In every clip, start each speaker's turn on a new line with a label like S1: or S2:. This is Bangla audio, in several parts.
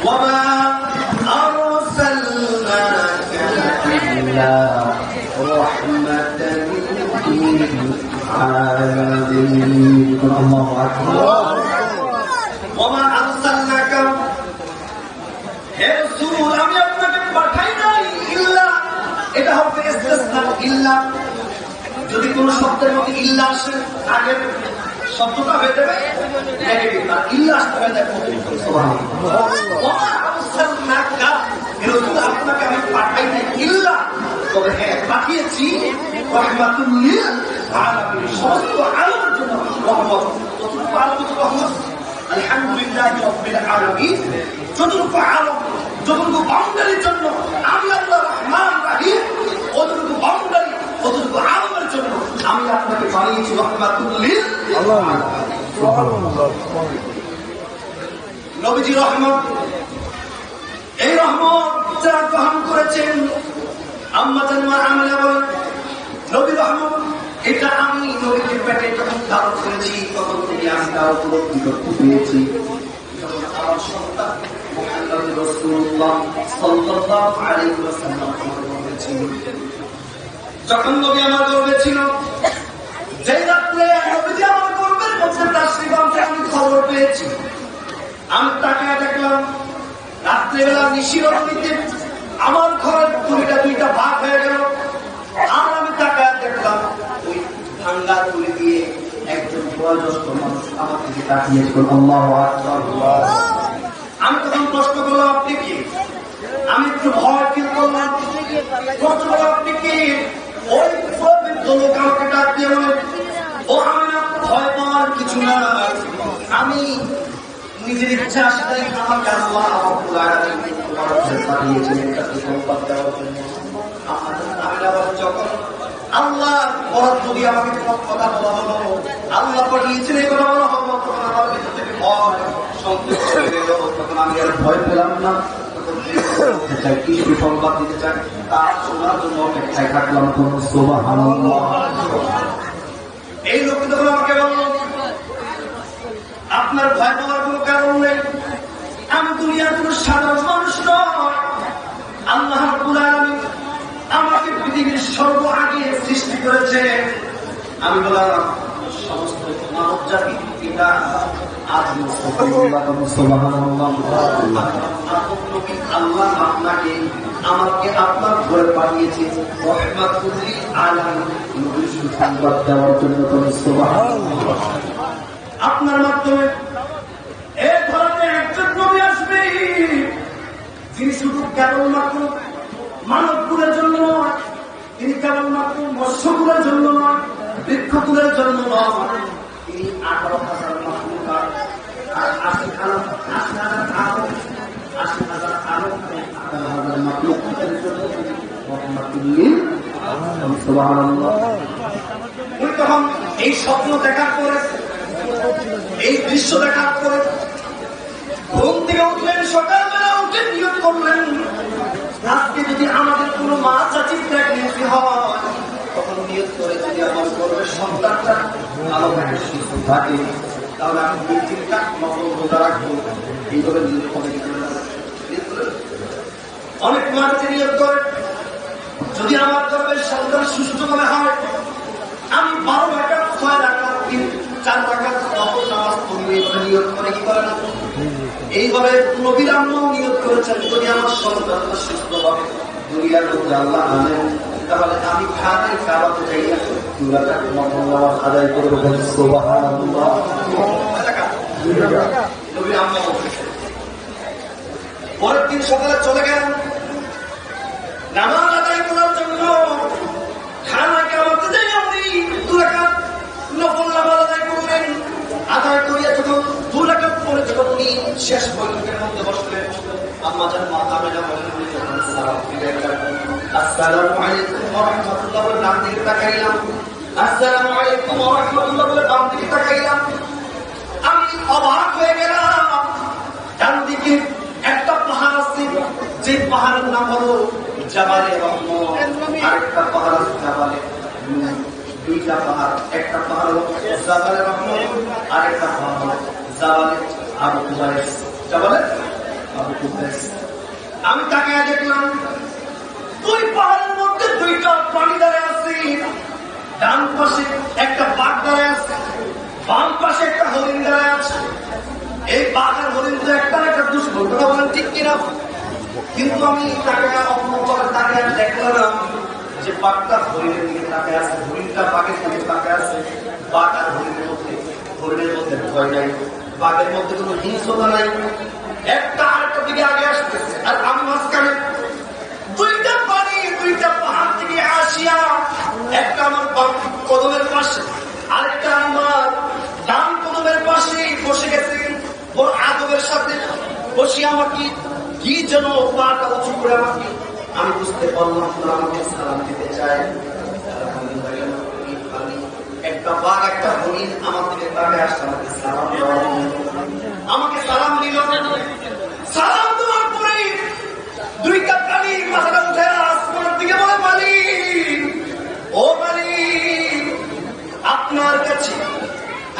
S1: وما أرسلناك إلا رحمة للعالمين. الله أكبر. وما أرسلناك হে রাসূল আমি আপনাকে পাঠাই নাই ইল্লা, এটা হবে ইসতিসনা ইল্লা। যদি কোন শব্দের মধ্যে ইল্লা আসে আগের শব্দটা হয়ে যাবে নেগেটিভ, আর ইল্লা আসতে হয়ে যাবে সুবহানাল্লাহ। ওয়া আরসালনাকা রাসূল আপনাকে আমি পাঠাই নাই ইল্লা, তবে হ্যাঁ পাঠিয়েছি রাহমাতুল লিল আলামিন, সমস্ত আলামের জন্য রহমত। কতটুকু আলামের রহমত? আলহামদুলিল্লাহি রাব্বিল আলামিন। যতটুকু আলম, যতটুকু বাউন্ডারির জন্য আমি আল্লাহ রহমান রাহিম, অতটুকু বাউন্ডারি, অতটুকু আলমের জন্য আমি আপনাকে বানিয়েছি রহমাতুল লিল আলামিন। নবীজি রহমত, এই রহমত যারা গ্রহণ করেছেন আম্মা জান মা আমিনা বলেন নবী রহমত এটা আমি নবীর পেটে যখন ধারণ করেছি তখন থেকে আমি তা উপলব্ধি করতে পেরেছি। যখন আমার সন্তান মুহাম্মদ রাসূলুল্লাহ সাল্লাল্লাহু আলাইহি ওয়াসাল্লাম আমার গর্ভে ছিল, যখন নবী আমার গর্ভে ছিল, যেই রাত্রে নবীজি আমার গর্ভের মধ্যে তাশরীফ আনতে আমি খবর পেয়েছি, আমি তাকে দেখলাম রাত্রেবেলা নিশির রজনীতে আমার ঘরের দুইটা ভাগ হয়ে গেল। আর আমি তাকে দেখলাম ওই ঠান্ডা তুলে দিয়ে একজন বয়োজ্যেষ্ঠ মানুষ আমার দিকে তাকিয়েছিল। আল্লাহু আকবার। আমি তখন প্রশ্ন করলাম আপনি কি? আমি একটু ভয় ফিল করলাম। প্রশ্ন করলাম আপনি কি? ওই বৃদ্ধ লোক আমাকে ডাক দিয়ে বলেন ও আমি না, ভয় পাওয়ার কিছু না, আমি নিজের ইচ্ছা সেটাই আমাকে আল্লাহ রাব্বুল আলামিন পাঠিয়েছিলেন তাকে সংবাদ দেওয়ার জন্য। যখন আল্লাহ বরাদ্দ দিয়ে আমাকে কথা বলা হলো, আল্লাহ পাঠিয়েছেন এই কথা বলা হলো, তখন আমার ভিতর থেকে ভয় সন্তুষ্ট হয়ে গেল। তখন আমি আর ভয় পেলাম না, তখন কি সংবাদ দিতে চাই তার শোনার জন্য অপেক্ষায় থাকলাম। সুবহানাল্লাহ। এই লোকটি তখন আমাকে বলল আপনার ভয় পাওয়ার কোন কারণ নেই, আমি দুনিয়ার কোন সাধারণ মানুষ নয়, আল্লাহ রাব্বুল আলামিন আমাকে পৃথিবীর সর্ব আগে সৃষ্টি করেছে। আমি বললাম সমস্ত মানব জাতির পিতা আদম সুবহানাল্লাহ। আল্লাহ আপনাকে আমাকে আপনার ঘরে পাঠিয়েছে রহমাতুল লিল আলামিন, নবীর সুসংবাদ দেওয়ার জন্য। সুবহানাল্লাহ। আপনার মাধ্যমে এই ধরনের একজন নবী আসবে যিনি শুধু কেবলমাত্র মানবকুলের জন্য নয়, তিনি কেবলমাত্র মৎস্যকুলের জন্য নয়, বৃক্ষকুলের জন্য নয়, তিনি 18,000 মাখলুকাত আর 80,000 মাখলুকাতের জন্য রহমাতুল লিল আলামিন। সুবহানাল্লাহ। উনি তখন এই স্বপ্ন দেখার পরে, এই দৃশ্য দেখার পরে ঘুম থেকে উঠলেন, সকালবেলা উঠে নিয়ত করলেন আজকে যদি আমাদের কোনো মা চাচি প্রেগনেন্সি হয়, তখন নিয়ত করে যদি আমার গর্ভের সন্তানটা ভালো থাকে, সুস্থ থাকে, তাহলে আমি 2-3টা নকল রোজা রাখবো। এইভাবে নিয়ত করে অনেক মানুষ নিয়ত করে যদি আমার গর্ভের সন্তান সুস্থভাবে হয়, আমি 12 রাকাত 6 রাকাত 4 রাকাত নফল নামাজ পড়বে। নিয়ত করে কি করে না? এইভাবে নবীর আম্মাও নিয়ত করেছেন যদি আমার সন্তানটা সুস্থ হবে, দুনিয়ার মধ্যে আল্লাহ আনেন, তাহলে আমি খানের কাবাতে যাইয়া 2 রাকাত নফল নামাজ আদায় করব। সুবহানাল্লাহ। নবীর আম্মা পরের দিন সকালে চলে গেলেন নামাজ আদায় করার জন্য। খানা কাবাতে যাই আপনি 2 রাকাত নফল নামাজ আদায় করবেন। আদায় করিয়া যখন 2 রাকাত পরে যখন উনি শেষ বৈঠকের মধ্যে বসলেন, আম্মা জান মা আমিনা বলেন যখন সালাম ফিরে গেলেন, আসসালামু আলাইকুম ওয়া রাহমাতুল্লাহ বলে ডান দিকে তাকাইলাম, আসসালামু আলাইকুম ওয়া রাহমাতুল্লাহ বলে বাম দিকে তাকাইলাম। আমি অবাক হয়ে গেলাম। ডান দিকে একটা পাহাড় আছে, যে পাহাড়ের নাম হলো জাবালে রহমত, আরেকটা পাহাড় আছে জাবালে নূর। 2টা পাহাড়, একটা পাহাড় হলো জাবালে রহমত, আরেকটা পাহাড় হলো জাবালে আবু কুবাইস। জাবালে আমি তাকে দেখলাম দুই পাহাড়ের মধ্যে দুইটা প্রাণী দাঁড়ায় আছে। ডান পাশে একটা বাঘ দাঁড়ায় আছে, বাম পাশে একটা হরিণ দাঁড়ায় আছে। এই বাঘ আর হরিণ তো একটা একটা দুশ্মন, কথা বলেন ঠিক কিনা? কিন্তু আমি তাকে তাকে দেখলাম যে বাঘটা হরিণের দিকে তাকে আছে, হরিণটা বাঘের দিকে তাকে আছে। বাঘ আর হরিণের মধ্যে ভয় নাই, বাঘের মধ্যে কোনো হিংসতা নাই। একটা আরেকটা দিকে আগে আসতেছে, আর আমি মাঝখানে। দুইটা পানি দুইটা পাহাড় থেকে আসিয়া একটা আমার কদমের পাশে, আরেকটা আমার ডান কদমের পাশে বসে গেছে। ওর আদবের সাথে বসে আমাকে কি যেন পাটা উঁচু করে আমাকে, আমি বুঝতে পারলাম না আমাকে সালাম দিতে চায়। একটা বাঘ একটা হরিণ আমার দিকে তাকে আসছে, আমাকে সালাম দেওয়া, আমাকে সালাম দিল। সালাম দেওয়ার পরে দুইটা প্রাণী মাথাটা উঠে আসমানের দিকে বলে, মালিক, ও মালিক, আপনার কাছে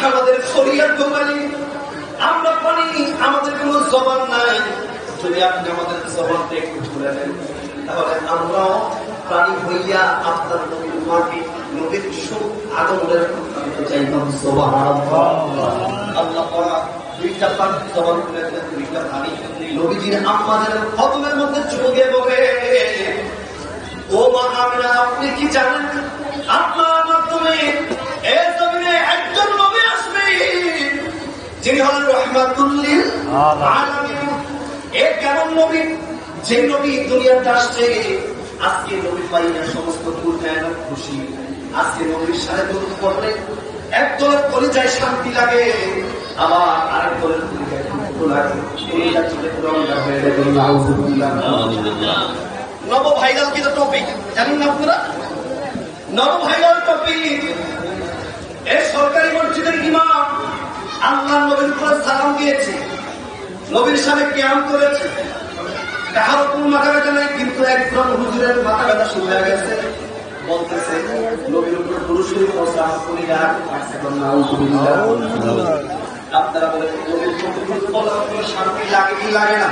S1: আমাদের ফরিয়াদ গো মালিক, আমরা পানি, আমাদের কোনো জবান নাই, যদি আপনি আমাদের জবানটা একটু খুলে দেন তাহলে আমরাও প্রাণী হইয়া আপনার নবীর মাকে নবীর আগমনের চাইতাম। আল্লাহ দুইটা পানি জবান খুলে দিলেন, দুইটা পানি নবীজির আমাদের কদমের মধ্যে চোখে বলে, ও মা আমিনা, আপনি কি জানেন আপনার মাধ্যমে এই জমিনে একজন নবী আসবে যিনি হলেন রাহমাতুল লিল আলামিন। এ কেমন নবী? যে নবী দুনিয়াতে আসছে, আজকে নবী পাইয়া সমস্ত দুনিয়া খুশি। আজকে নবীর সাথে দরুদ পড়লে একদলের কলিজায় শান্তি লাগে, আবার আরেক দলের কলিজায় দুঃখ লাগে। কলিজা চলে রঙটা হয়ে যায়। নাউযুবিল্লাহ। নব ভাইরাল কি টপিক জানেন না আপনারা? নব ভাইরাল টপিক। এই সরকারি মসজিদের ইমাম আল্লাহ নবীর উপর সালাম দিয়েছে, নবীর সামনে কিয়াম করেছে, কারো কোনো মাথা ব্যথা নাই, কিন্তু একজন হুজুরের মাথা ব্যথা শুরু হয়ে গেছে। বলতেছে নবীর উপর দুরূদ শরীফ সালাম করি না, আপনারা বলেন নবীর উপর শান্তি লাগে কি লাগে না?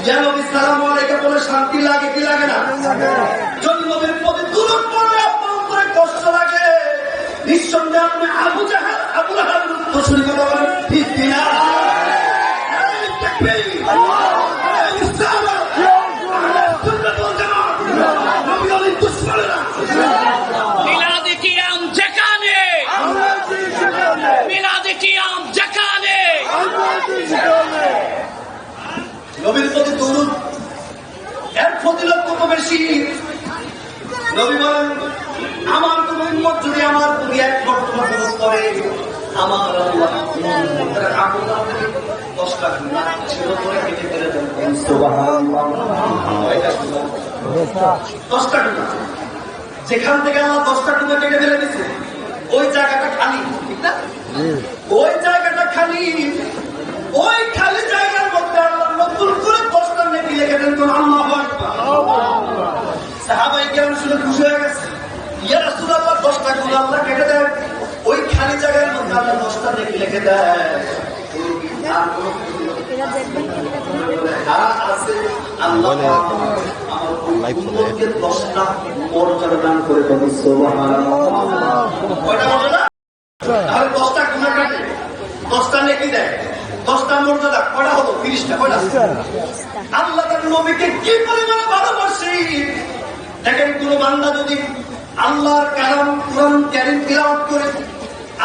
S1: ইয়া নবী সালামু আলাইকা বলে শান্তি লাগে কি লাগে না? যদি নবীর প্রতি দুরূদ পড়লে আপনার উপরে কষ্ট লাগে, নিঃসন্দেহে আপনি আবু জাহেল আবু লাহাব রসুল কথা বলেন ঠিক কিনা?
S2: মিলাদে কিয়াম যেখানে, মিলাদে কিয়াম যেখানে,
S1: নবীর প্রতি দরুদ এর ফজিলত কত বেশি। নবী বলেন, আমার কোন উম্মত যদি আমার প্রতি এক মর্তবা দরুদ করে, আমার আল্লাহ আপনার থেকে 10টা গুনাহ ছিল করে কেটে ফেলে দেন। সুবহানাল্লাহ। 10টা গুনাহ যেখান থেকে আল্লাহ 10টা গুনাহ কেটে ফেলে দিয়েছে, ওই জায়গাটা খালি, ঠিক না? ওই জায়গাটা খালি, ওই খালি জায়গার মধ্যে আল্লাহ নতুন করে 10টা নেকি লিখে দেন। তো আল্লাহু আকবার। সাহাবায়ে কেরাম শুনে খুশি হয়ে গেছে, ইয়া রাসূলুল্লাহ 10টা গুনাহ আল্লাহ কেটে দেন, ওই খালি জায়গার মধ্যে আল্লাহ 10টা নেকি লিখে দেন। আল্লাহ আমার 10টা মর্যাদা দান করে দেন। সুবহানাল্লাহ। কয়টা মর্যাদা? তাহলে 10টা গুনাহ কাটে, 10টা নেকি দেয়, 10টা মর্যাদা, কয়টা হলো? 30টা। কয়টা? আল্লাহ তার নবীকে কি পরিমাণে ভালোবাসে দেখেন। কোন বান্দা যদি আল্লাহর কালাম কোরআন কারীম তিলাওয়াত করে,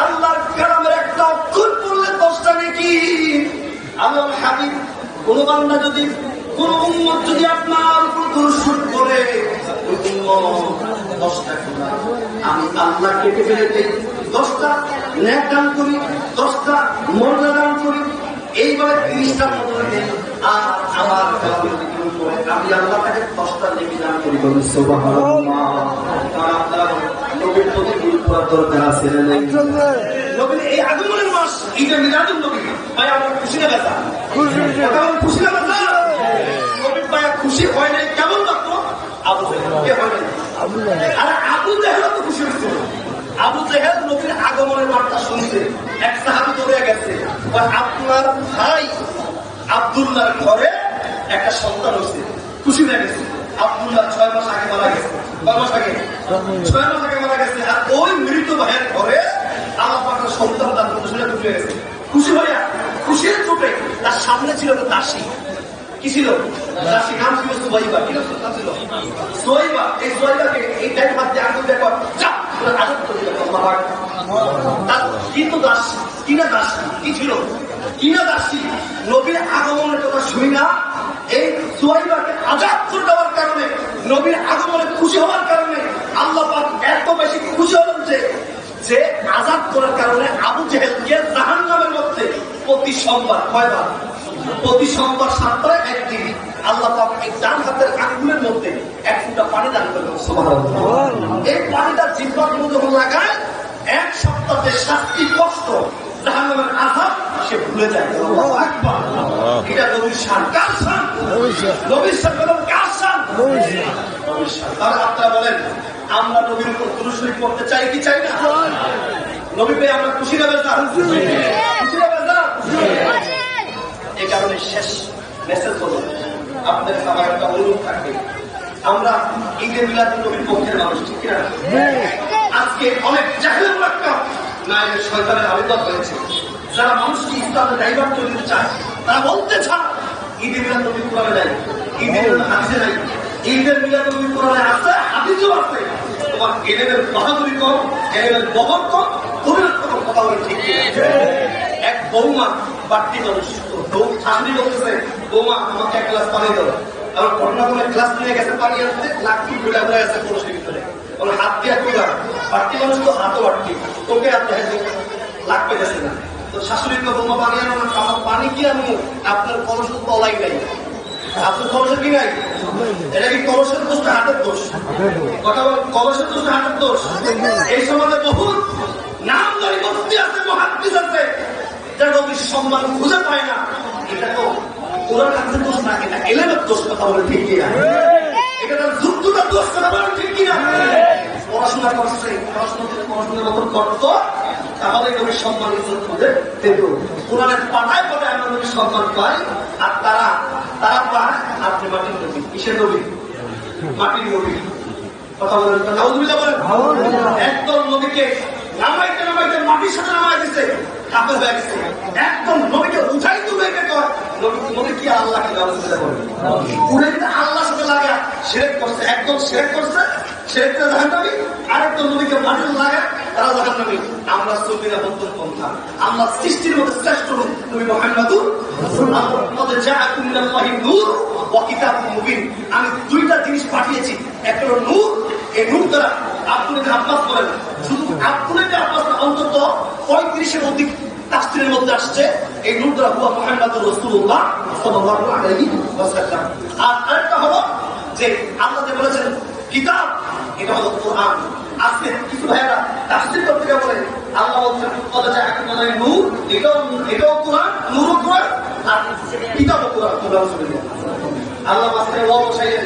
S1: আল্লাহর কালামের একটা অক্ষর পড়লে 10টা নেকি। আল্লাহর হাবিব কোন বান্দা যদি, কোন উম্মত যদি আপনার উপর দুরূদ করে, ওই উম্মত 10টা গুনাহ আমি আল্লাহ কেটে ফেলে দেই, 10টা নেক দান করি, 10টা মর্যাদা দান করি, এইভাবে 30টা মর্যাদা দেই। আর আমার আমি আল্লাহ তাকে 10টা নেকি দান করি। সুবহানাল্লাহ। আপনারা নবীর প্রতি গুরুত্ব দরকার আছে না? নবীর এই আগমনের মাস, ঈদে মিলাদুন নবী, ভাই আমরা খুশি না বেজা? খুশি না বেজা? নবীর ভাই খুশি হয় নাই, কেমন লাগতো? আবু জাহেল কে হয় নাই? আর আবু জাহেল তো খুশি হয়েছিল। আবু জাহেল নবীর আগমনের বার্তা শুনছে, এক সাহাবী দৌড়ে গেছে, আপনার ভাই আব্দুল্লাহর ঘরে একটা সন্তান হয়েছে, খুশি হয়ে গেছে। আব্দুল্লাহ 6 মাস আগে মারা গেছে। কয় মাস আগে? 6 মাস আগে মারা গেছে। আর ওই মৃত ভাইয়ের ঘরে আল্লাহ পাক সন্তান দান করতে শুনে খুশি হয়ে গেছে। খুশি হইয়া খুশির চোটে তার সামনে ছিল একটা দাসী। কি ছিল? দাসী নাম ছিল সুবাইবা। কি নাম ছিল? সুবাইবা। এই সুবাইবাকে এই টাইম হাতে আঙুল দেখো, যা আদর করে দিল। কিন্তু দাসী কিনা দাসী কি ছিল? কিনা দাসী নবীর আগমনের কথা শুনি না, এই সুবাইবাকে আজাদ করে দেওয়ার কারণে, নবীর আগমনে খুশি হওয়ার কারণে আল্লাহ পাক এত বেশি খুশি হলেন যে আজাদ করার কারণে আবু জেহেলকে জাহান্নামের মধ্যে প্রতি সোমবার, কয়বার? প্রতি সোমবার 7টায় একদিন আল্লাহ পাক এই ডান হাতের আঙ্গুলের মধ্যে এক ফোঁটা পানি দান করলেন। সুবহানাল্লাহ। এই পানিটা জিহ্বার মধ্যে লাগায় 1 সপ্তাহ যে শাস্তি, কষ্ট, জাহান্নামের আযাব সে ভুলে যায়। আল্লাহু আকবার। এটা নবীর শান। কার শান? নবীর শান। কার শান? নবীর শান। তাহলে আপনারা বলেন, আমরা নবীর উপর দুরূদ শরীফ পড়তে চাই কি চাই না? নবী পেয়ে আমরা খুশি হবে না? খুশি হবে না? এই কারণে শেষ মেসেজ হলো, আপনাদের আমার একটা অনুরোধ থাকবে, আমরা ঈদে মিলাদুন নবীর পক্ষের মানুষ, ঠিক না? আজকে অনেক জাহেল মুনাফিক নায়েবে শয়তানের আবির্ভাব হয়েছে, যারা মানুষকে ইসলামে ডাইভার্ট করে দিতে চায়। তারা বলতে চায় ঈদে মিলাদ নবী কোরআনে নাই, ঈদে মিলাদ হাদিসে নাই। ঈদের মিলাদ নবী কোরআনে আছে, হাদিসেও আছে। তোমার এলেমের বাহাদুরি কম, এলেমের বহর কম, তোমার কোনো কথা বলে ঠিক না। এক বৌমা বাড়তি মানুষ, শাশুড়ি বলতেছে, বৌমা আমাকে 1 গ্লাস পানি দাও। আমার ঘটনা করে গ্লাস নিয়ে গেছে পানি আনতে, লাঠি ঘুরে ঘুরে গেছে কলসির ভিতরে। হাত দিয়ে কুড়া, বাড়তি মানুষ তো হাতও বাড়তি, তোকে হাত দেখে লাগ পেতেছে না। তো শাশুড়ি বৌমা পানি আনো না, আমার পানি কি আমি আপনার কলস তো তলাই নাই, আপনার কলসের কি নাই? এটা কি কলসের দোষ না হাতের দোষ? কথা বল, কলসের দোষ না হাতের দোষ? এই সমাজে বহুত নামদারি মুফতি আছে, মুহাদ্দিস আছে, যারা নবীর সম্মান খুঁজে পায় না। এটা তো কোরআন হাদিসের দোষ না, এটা এলেমের দোষ। কথা বলে ঠিক কিনা? এটা তার যুদ্ধটার দোষ। কথা বলে ঠিক কিনা? পড়াশোনা করছে, পড়াশোনার মতন করতো, তাহলে নবীর সম্মান ইজ্জত খুঁজে পেত। কোরআনের পাতায় পাতায় আমরা নবীর সম্মান পাই, আর তারা পায় আপনি মাটির নবী। কিসের নবী? মাটির নবী। কথা বলেন নাউযুবিল্লাহ বলেন। একদম নবীকে নামাইতে নামাইতে মাটির সাথে নামাই দিছে, কাফের হয়ে গেছে। একদম নবীকে উঠাই তুলে কয় নবী কি আল্লাহকে নাউযুবিল্লাহ বলেন। উঠে দিতে আল্লাহর সাথে লাগা শিরক করছে, একদম শিরক করছে, শিরকটা জাহান্নামী। আরেকদম নবীকে মাটির লাগা, তারা জাহান্নামী। আমরা সুফিরা বন্ধুর পন্থা, আমরা সৃষ্টির মধ্যে শ্রেষ্ঠ নবী মুহাম্মদুর রাসূলুল্লাহ। জাআকুম মিনাল্লাহি নূর ওয়া কিতাবুম মুবিন। আমি 2টা জিনিস পাঠিয়েছি, একটা হলো নূর, এই নূর দ্বারা আব্দুল আব্বাস বলেন, শুধু আব্দুল আব্বাস অন্তত 35-এর অধিক তাফসীরের মধ্যে আসছে এই নূর দ্বারা হুয়া মুহাম্মদুর রাসূলুল্লাহ সাল্লাল্লাহু আলাইহি ওয়াসাল্লাম। আর আরেকটা হলো যে আল্লাহ যে বলেছেন কিতাব, এটা হলো কোরআন। আজকে কিছু ভাইয়েরা তাফসীর করতে গিয়ে বলে আল্লাহ বলছেন নূর, এটাও কোরআন, নূরও কোরআন, আর কিতাবও কোরআন। আল্লাহ মাঝখানে ওয়া বসাইলেন,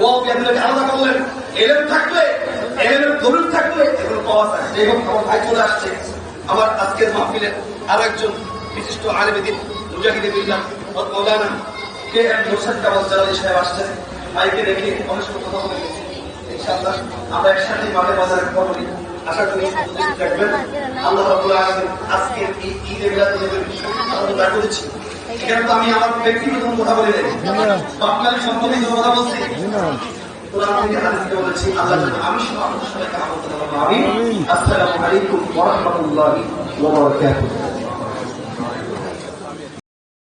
S1: ওয়া বিয়াদুল্লাহ আলাদা করলেন। এলেম থাকলে, এলেমের দলিল থাকলে এগুলো পাওয়া যায়। যাই হোক, আমার ভাই চলে আসছে। আমার আজকের মাহফিলের আরো একজন বিশিষ্ট আলেম দ্বীন মুজাহিদে বিল্লাহ মাওলানা কে এম মুরশিদ কামাল জালালী সাহেব আসছেন। ভাইকে দেখে অনেক সময় কথা বলে গেছি। ইনশাআল্লাহ আমরা একসাথে মাঠে বাজারে কথা বলি। আশা করি উপস্থিত থাকবেন। আল্লাহ রাব্বুল আলামিন আজকের এই ঈদে মিলাদুন্নবীর বিষয়ে আলোচনা করেছি। এখানে তো আমি আমার ব্যক্তিগত কথা বলি নাই, বাঙালি সম্পর্কে কথা বলছি। কোরআন থেকে হাদিসে বলেছি। আল্লাহ আমি সব আপনাদের সাথে কামনা করতে পারবো। আমিন। আসসালামু আলাইকুম ওয়া রাহমাতুল্লাহি ওয়া বারাকাতুহু।